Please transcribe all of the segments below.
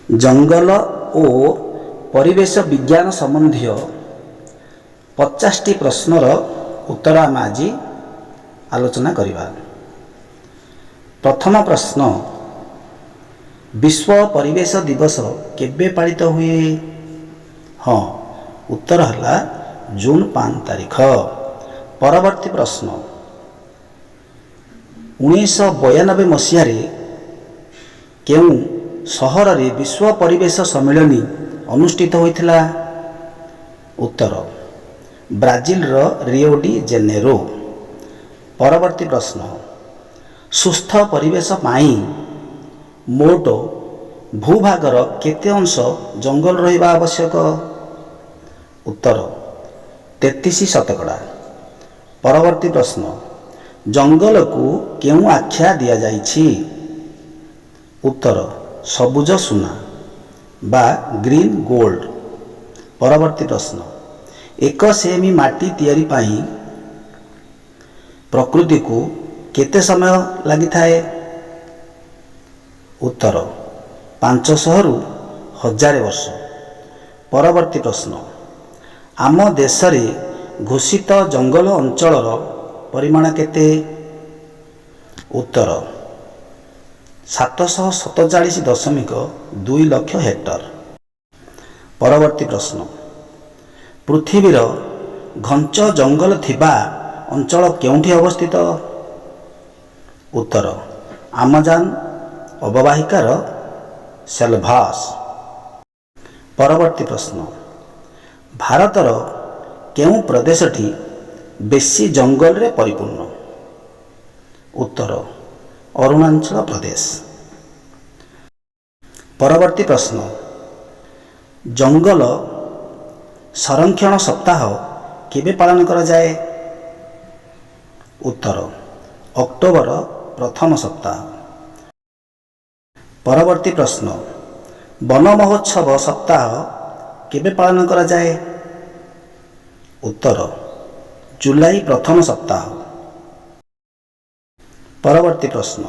ଜଙ୍ଗଲ ଓ ପରିବେଶ ବିଜ୍ଞାନ ସମ୍ବନ୍ଧୀୟ 50ଟି ପ୍ରଶ୍ନର ଉତ୍ତର ଆମେ ଆଜି ଆଲୋଚନା କରିବା। ପ୍ରଥମ ପ୍ରଶ୍ନ, ବିଶ୍ୱ ପରିବେଶ ଦିବସ କେବେ ପାଳିତ ହୁଏ? ହଁ, ଉତ୍ତର ହେଲା ଜୁନ 5 ତାରିଖ। ପରବର୍ତ୍ତୀ ପ୍ରଶ୍ନ, 1992 ମସିହାରେ କେଉଁ ସହରରେ ବିଶ୍ୱ ପରିବେଶ ସମ୍ମିଳନୀ ଅନୁଷ୍ଠିତ ହୋଇଥିଲା? ଉତ୍ତର, ବ୍ରାଜିଲର ରିଓ ଡି ଜେନେରୋ। ପରବର୍ତ୍ତୀ ପ୍ରଶ୍ନ, ସୁସ୍ଥ ପରିବେଶ ପାଇଁ ମୋଟ ଭୂଭାଗର କେତେ ଅଂଶ ଜଙ୍ଗଲ ରହିବା ଆବଶ୍ୟକ? ଉତ୍ତର, 33%। ପରବର୍ତ୍ତୀ ପ୍ରଶ୍ନ, ଜଙ୍ଗଲକୁ କେଉଁ ଆଖ୍ୟା ଦିଆଯାଇଛି? ଉତ୍ତର, ସବୁଜ ସୁନା ବା ଗ୍ରୀନ ଗୋଲ୍ଡ। ପରବର୍ତ୍ତୀ ପ୍ରଶ୍ନ, 1 ସେମି ମାଟି ତିଆରି ପାଇଁ ପ୍ରକୃତିକୁ କେତେ ସମୟ ଲାଗିଥାଏ? ଉତ୍ତର, 500ରୁ 1000 ବର୍ଷ। ପରବର୍ତ୍ତୀ ପ୍ରଶ୍ନ, ଆମ ଦେଶରେ ଘୋଷିତ ଜଙ୍ଗଲ ଅଞ୍ଚଳର ପରିମାଣ କେତେ? ଉତ୍ତର, 747.2 ଲକ୍ଷ ହେକ୍ଟର। ପରବର୍ତ୍ତୀ ପ୍ରଶ୍ନ, ପୃଥିବୀର ଘଞ୍ଚ ଜଙ୍ଗଲ ଥିବା ଅଞ୍ଚଳ କେଉଁଠି ଅବସ୍ଥିତ? ଉତ୍ତର, ଆମାଜନ ଅବବାହିକାର ସେଲଭାସ୍। ପରବର୍ତ୍ତୀ ପ୍ରଶ୍ନ, ଭାରତର କେଉଁ ପ୍ରଦେଶଟି ବେଶୀ ଜଙ୍ଗଲରେ ପରିପୂର୍ଣ୍ଣ? ଉତ୍ତର, ଅରୁଣାଚଳ ପ୍ରଦେଶ। ପରବର୍ତ୍ତୀ ପ୍ରଶ୍ନ, ଜଙ୍ଗଲ ସଂରକ୍ଷଣ ସପ୍ତାହ କେବେ ପାଳନ କରାଯାଏ? ଉତ୍ତର, ଅକ୍ଟୋବର ପ୍ରଥମ ସପ୍ତାହ। ପରବର୍ତ୍ତୀ ପ୍ରଶ୍ନ, ବନ ମହୋତ୍ସବ ସପ୍ତାହ କେବେ ପାଳନ କରାଯାଏ? ଉତ୍ତର, ଜୁଲାଇ ପ୍ରଥମ ସପ୍ତାହ। ପରବର୍ତ୍ତୀ ପ୍ରଶ୍ନ,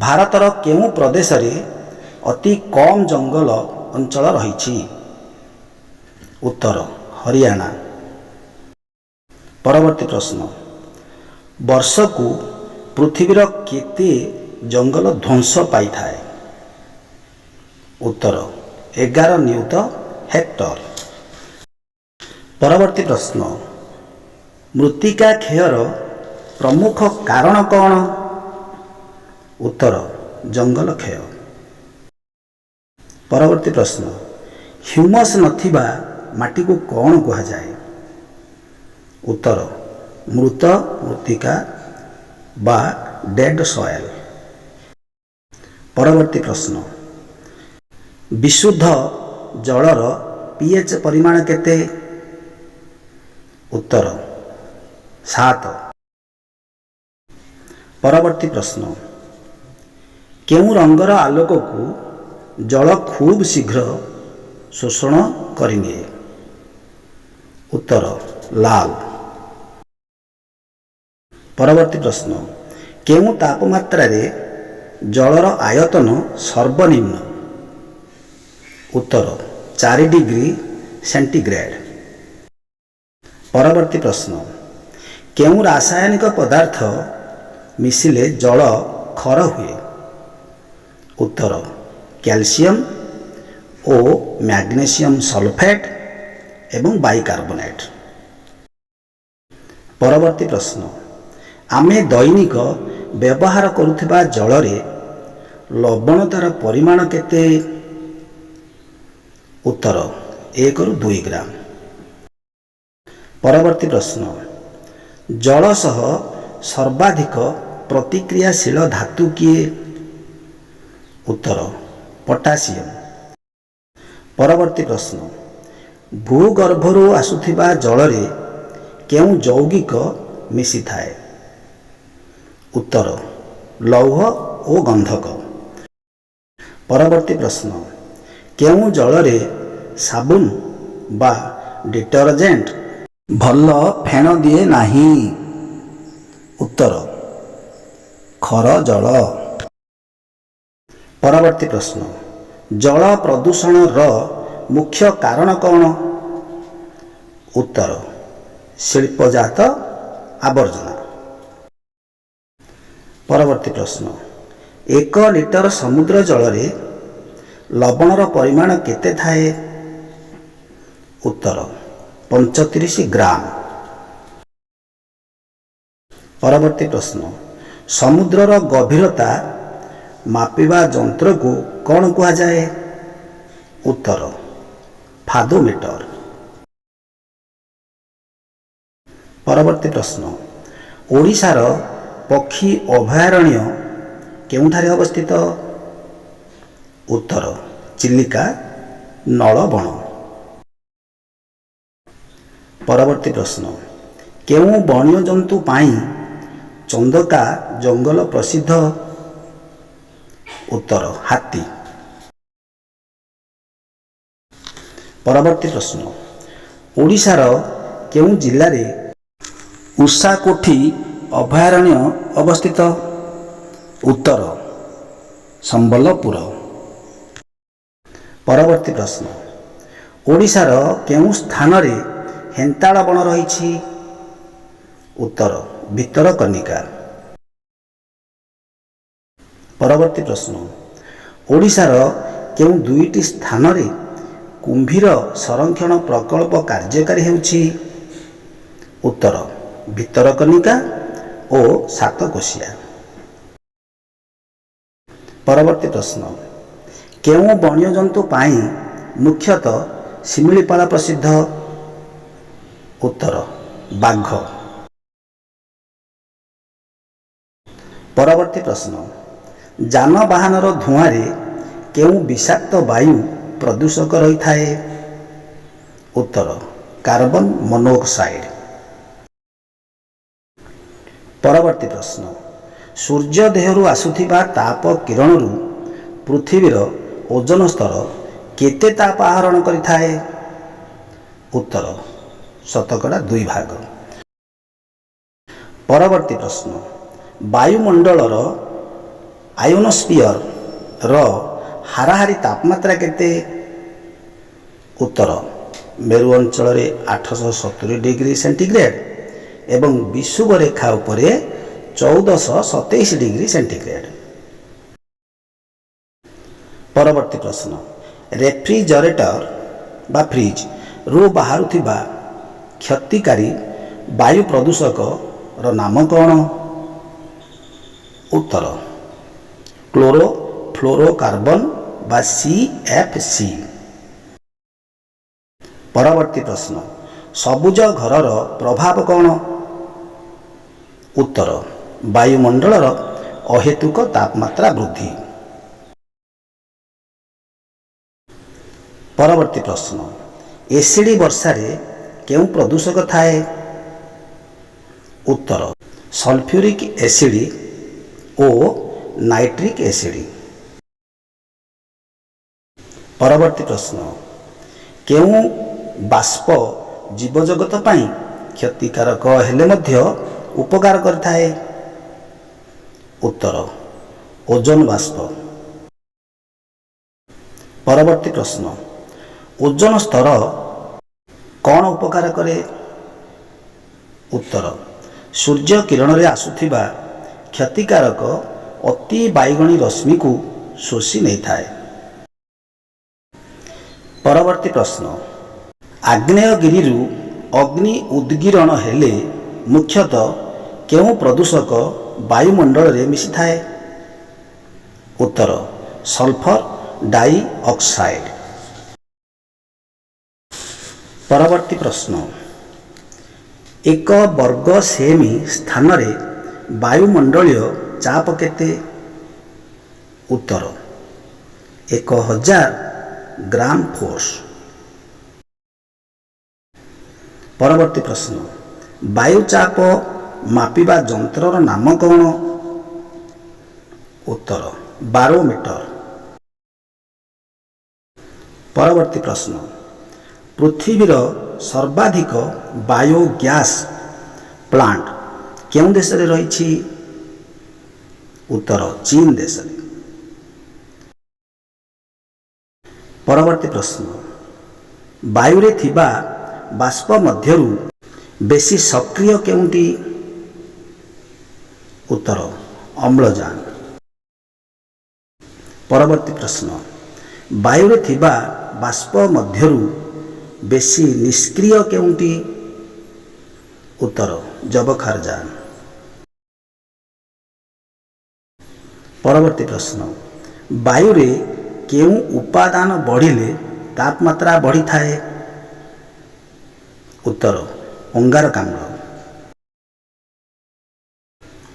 ଭାରତର କେଉଁ ପ୍ରଦେଶରେ ଅତି କମ୍ ଜଙ୍ଗଲ ଅଞ୍ଚଳ ରହିଛି? ଉତ୍ତର, ହରିୟାଣା। ପରବର୍ତ୍ତୀ ପ୍ରଶ୍ନ, ବର୍ଷକୁ ପୃଥିବୀର କେତେ ଜଙ୍ଗଲ ଧ୍ୱଂସ ପାଇଥାଏ? ଉତ୍ତର, 11 ନିୟୁତ ହେକ୍ଟର। ପରବର୍ତ୍ତୀ ପ୍ରଶ୍ନ, ମୃତ୍ତିକା କ୍ଷୟର ପ୍ରମୁଖ କାରଣ କ'ଣ? ଉତ୍ତର, ଜଙ୍ଗଲ କ୍ଷୟ। ପରବର୍ତ୍ତୀ ପ୍ରଶ୍ନ, ହ୍ୟୁମସ୍ ନଥିବା ମାଟିକୁ କ'ଣ କୁହାଯାଏ? ଉତ୍ତର, ମୃତ ମୃତ୍ତିକା ବା ଡେଡ୍ ସଏଲ୍। ପରବର୍ତ୍ତୀ ପ୍ରଶ୍ନ, ବିଶୁଦ୍ଧ ଜଳର pH ପରିମାଣ କେତେ? ଉତ୍ତର, 7। ପରବର୍ତ୍ତୀ ପ୍ରଶ୍ନ, କେଉଁ ରଙ୍ଗର ଆଲୋକକୁ ଜଳ ଖୁବ୍ ଶୀଘ୍ର ଶୋଷଣ କରିନିଏ? ଉତ୍ତର, ଲାଲ। ପରବର୍ତ୍ତୀ ପ୍ରଶ୍ନ, କେଉଁ ତାପମାତ୍ରାରେ ଜଳର ଆୟତନ ସର୍ବନିମ୍ନ? ଉତ୍ତର, 4 ଡିଗ୍ରୀ ସେଣ୍ଟିଗ୍ରେଡ୍। ପରବର୍ତ୍ତୀ ପ୍ରଶ୍ନ, କେଉଁ ରାସାୟନିକ ପଦାର୍ଥ ମିଶିଲେ ଜଳ ଖର ହୁଏ? ଉତ୍ତର, କ୍ୟାଲସିୟମ ଓ ମ୍ୟାଗ୍ନେସିୟମ ସଲଫେଟ୍ ଏବଂ ବାଇକାର୍ବୋନେଟ୍। ପରବର୍ତ୍ତୀ ପ୍ରଶ୍ନ, ଆମେ ଦୈନିକ ବ୍ୟବହାର କରୁଥିବା ଜଳରେ ଲବଣତାର ପରିମାଣ କେତେ? ଉତ୍ତର, 1ରୁ 2 ଗ୍ରାମ। ପରବର୍ତ୍ତୀ ପ୍ରଶ୍ନ, ଜଳ ସହ ସର୍ବାଧିକ ପ୍ରତିକ୍ରିୟାଶୀଳ ଧାତୁ କିଏ? ଉତ୍ତର, ପଟାସିୟମ୍। ପରବର୍ତ୍ତୀ ପ୍ରଶ୍ନ, ଭୂଗର୍ଭରୁ ଆସୁଥିବା ଜଳରେ କେଉଁ ଯୌଗିକ ମିଶିଥାଏ? ଉତ୍ତର, ଲୌହ ଓ ଗନ୍ଧକ। ପରବର୍ତ୍ତୀ ପ୍ରଶ୍ନ, କେଉଁ ଜଳରେ ସାବୁନ ବା ଡିଟରଜେଣ୍ଟ ଭଲ ଫେଣ ଦିଏ ନାହିଁ? ଉତ୍ତର, ଖର ଜଳ। ପରବର୍ତ୍ତୀ ପ୍ରଶ୍ନ, ଜଳ ପ୍ରଦୂଷଣର ମୁଖ୍ୟ କାରଣ କ'ଣ? ଉତ୍ତର ଶିଳ୍ପଜାତ ଆବର୍ଜନା। ପରବର୍ତ୍ତୀ ପ୍ରଶ୍ନ, 1 ଲିଟର ସମୁଦ୍ର ଜଳରେ ଲବଣର ପରିମାଣ କେତେ ଥାଏ? ଉତ୍ତର 35 ଗ୍ରାମ। ପରବର୍ତ୍ତୀ ପ୍ରଶ୍ନ, ସମୁଦ୍ରର ଗଭୀରତା ମାପିବା ଯନ୍ତ୍ରକୁ କ'ଣ କୁହାଯାଏ? ଉତ୍ତର ଫାଦୋମିଟର। ପରବର୍ତ୍ତୀ ପ୍ରଶ୍ନ, ଓଡ଼ିଶାର ପକ୍ଷୀ ଅଭୟାରଣ୍ୟ କେଉଁଠାରେ ଅବସ୍ଥିତ? ଉତ୍ତର ଚିଲିକା ନଳବଣ। ପରବର୍ତ୍ତୀ ପ୍ରଶ୍ନ, କେଉଁ ବନ୍ୟଜନ୍ତୁ ପାଇଁ ଚନ୍ଦକା ଜଙ୍ଗଲ ପ୍ରସିଦ୍ଧ? ଉତ୍ତର ହାତୀ। ପରବର୍ତ୍ତୀ ପ୍ରଶ୍ନ, ଓଡ଼ିଶାର କେଉଁ ଜିଲ୍ଲାରେ ଉଷାକୋଠି ଅଭୟାରଣ୍ୟ ଅବସ୍ଥିତ? ଉତ୍ତର ସମ୍ବଲପୁର। ପରବର୍ତ୍ତୀ ପ୍ରଶ୍ନ, ଓଡ଼ିଶାର କେଉଁ ସ୍ଥାନରେ ହେନ୍ତାଳ ବଣ ରହିଛି? ଉତ୍ତର ଭିତରକନିକା। ପରବର୍ତ୍ତୀ ପ୍ରଶ୍ନ, ଓଡ଼ିଶାର କେଉଁ 2ଟି ସ୍ଥାନରେ କୁମ୍ଭୀର ସଂରକ୍ଷଣ ପ୍ରକଳ୍ପ କାର୍ଯ୍ୟକାରୀ ହେଉଛି? ଉତ୍ତର ଭିତରକନିକା ଓ ସାତକୋଶିଆ। ପରବର୍ତ୍ତୀ ପ୍ରଶ୍ନ, କେଉଁ ବନ୍ୟଜନ୍ତୁ ପାଇଁ ମୁଖ୍ୟତଃ ଶିମିଳିପାଳ ପ୍ରସିଦ୍ଧ? ଉତ୍ତର ବାଘ। ପରବର୍ତ୍ତୀ ପ୍ରଶ୍ନ, ଯାନବାହନର ଧୂଆଁରେ କେଉଁ ବିଷାକ୍ତ ବାୟୁ ପ୍ରଦୂଷକ ରହିଥାଏ? ଉତ୍ତର କାର୍ବନ ମନୋକ୍ସାଇଡ୍। ପରବର୍ତ୍ତୀ ପ୍ରଶ୍ନ, ସୂର୍ଯ୍ୟ ଦେହରୁ ଆସୁଥିବା ତାପ କିରଣରୁ ପୃଥିବୀର ଓଜୋନ ସ୍ତର କେତେ ତାପ ଆହରଣ କରିଥାଏ? ଉତ୍ତର 2%। ପରବର୍ତ୍ତୀ ପ୍ରଶ୍ନ, ବାୟୁମଣ୍ଡଳର ଆୟୋନୋସ୍ଫିୟରର ହାରାହାରି ତାପମାତ୍ରା କେତେ? ଉତ୍ତର ମେରୁ ଅଞ୍ଚଳରେ 870 ଡିଗ୍ରୀ ସେଣ୍ଟିଗ୍ରେଡ୍ ଏବଂ ବିଷୁବ ରେଖା ଉପରେ 1427 ଡିଗ୍ରୀ ସେଣ୍ଟିଗ୍ରେଡ୍। ପରବର୍ତ୍ତୀ ପ୍ରଶ୍ନ, ରେଫ୍ରିଜରେଟର ବା ଫ୍ରିଜରୁ ବାହାରୁଥିବା କ୍ଷତିକାରୀ ବାୟୁ ପ୍ରଦୂଷକର ନାମ କ'ଣ? ଉତ୍ତର କ୍ଲୋରୋଫ୍ଲୋରୋକାର୍ବନ ବା CFC। ପରବର୍ତ୍ତୀ ପ୍ରଶ୍ନ, ସବୁଜ ଘରର ପ୍ରଭାବ କ'ଣ? ଉତ୍ତର ବାୟୁମଣ୍ଡଳର ଅହେତୁକ ତାପମାତ୍ରା ବୃଦ୍ଧି। ପରବର୍ତ୍ତୀ ପ୍ରଶ୍ନ, ଏସିଡ୍ ବର୍ଷାରେ କେଉଁ ପ୍ରଦୂଷକ ଥାଏ? ଉତ୍ତର ସଲଫ୍ୟୁରିକ୍ ଏସିଡ୍ ଓ ନାଇଟ୍ରିକ୍ ଏସିଡ୍। ପରବର୍ତ୍ତୀ ପ୍ରଶ୍ନ, କେଉଁ ବାଷ୍ପ ଜୀବଜଗତ ପାଇଁ କ୍ଷତିକାରକ ହେଲେ ମଧ୍ୟ ଉପକାର କରିଥାଏ? ଉତ୍ତର ଓଜୋନ ବାଷ୍ପ। ପରବର୍ତ୍ତୀ ପ୍ରଶ୍ନ, ଓଜୋନ ସ୍ତର କ'ଣ ଉପକାର କରେ? ଉତ୍ତର ସୂର୍ଯ୍ୟ କିରଣରେ ଆସୁଥିବା କ୍ଷତିକାରକ ଅତି ବାଇଗଣୀ ରଶ୍ମିକୁ ଶୋଷି ନେଇଥାଏ। ପରବର୍ତ୍ତୀ ପ୍ରଶ୍ନ, ଆଗ୍ନେୟଗିରିରୁ ଅଗ୍ନି ଉଦ୍ଗୀରଣ ହେଲେ ମୁଖ୍ୟତଃ କେଉଁ ପ୍ରଦୂଷକ ବାୟୁମଣ୍ଡଳରେ ମିଶିଥାଏ? ଉତ୍ତର ସଲଫର ଡାଇଅକ୍ସାଇଡ୍। ପରବର୍ତ୍ତୀ ପ୍ରଶ୍ନ, 1 ବର୍ଗ ସେମି ସ୍ଥାନରେ ବାୟୁମଣ୍ଡଳୀୟ ଚାପ କେତେ? ଉତ୍ତର 1000 ଗ୍ରାମ ଫୋର୍ସ। ପରବର୍ତ୍ତୀ ପ୍ରଶ୍ନ, ବାୟୁଚାପ ମାପିବା ଯନ୍ତ୍ରର ନାମ କ'ଣ? ଉତ୍ତର ବାରୋମିଟର। ପରବର୍ତ୍ତୀ ପ୍ରଶ୍ନ, ପୃଥିବୀର ସର୍ବାଧିକ ବାୟୋଗ୍ୟାସ୍ ପ୍ଲାଣ୍ଟ କେଉଁ ଦେଶରେ ରହିଛି? ଉତ୍ତର ଚୀନ ଦେଶରେ। ପରବର୍ତ୍ତୀ ପ୍ରଶ୍ନ, ବାୟୁରେ ଥିବା ବାଷ୍ପ ମଧ୍ୟରୁ ବେଶୀ ସକ୍ରିୟ କେଉଁଟି? ଉତ୍ତର, ଅମ୍ଳଜାନ। ପରବର୍ତ୍ତୀ ପ୍ରଶ୍ନ, ବାୟୁରେ ଥିବା ବାଷ୍ପ ମଧ୍ୟରୁ ବେଶୀ ନିଷ୍କ୍ରିୟ କେଉଁଟି? ଉତ୍ତର, ଯବକ୍ଷାରଜାନ। ପରବର୍ତ୍ତୀ ପ୍ରଶ୍ନ, ବାୟୁରେ କେଉଁ ଉପାଦାନ ବଢ଼ିଲେ ତାପମାତ୍ରା ବଢ଼ିଥାଏ? ଉତ୍ତର, ଅଙ୍ଗାରକାମ୍ଳ।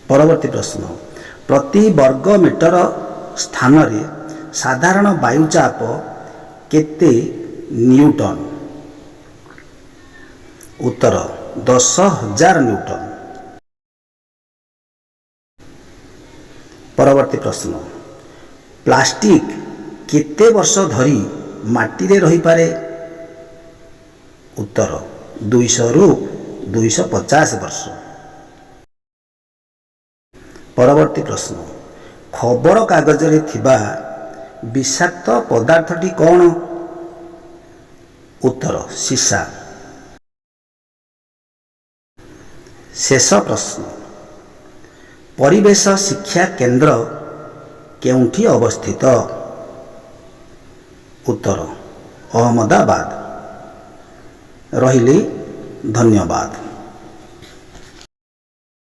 ପରବର୍ତ୍ତୀ ପ୍ରଶ୍ନ, ପ୍ରତି ବର୍ଗ ମିଟର ସ୍ଥାନରେ ସାଧାରଣ ବାୟୁଚାପ କେତେ ନ୍ୟୁଟନ? ଉତ୍ତର, 10,000 ନ୍ୟୁଟନ। ପରବର୍ତ୍ତୀ ପ୍ରଶ୍ନ, ପ୍ଲାଷ୍ଟିକ କେତେ ବର୍ଷ ଧରି ମାଟିରେ ରହିପାରେ? ଉତ୍ତର, 200ରୁ 250 ବର୍ଷ। ପରବର୍ତ୍ତୀ ପ୍ରଶ୍ନ, ଖବରକାଗଜରେ ଥିବା ବିଷାକ୍ତ ପଦାର୍ଥଟି କ'ଣ? ଉତ୍ତର, ସୀସା। ଶେଷ ପ୍ରଶ୍ନ, ପରିବେଶ ଶିକ୍ଷା କେନ୍ଦ୍ର କେଉଁଠି ଅବସ୍ଥିତ? ଉତ୍ତର, ଅହମ୍ମଦାବାଦ। ରହିଲି, ଧନ୍ୟବାଦ।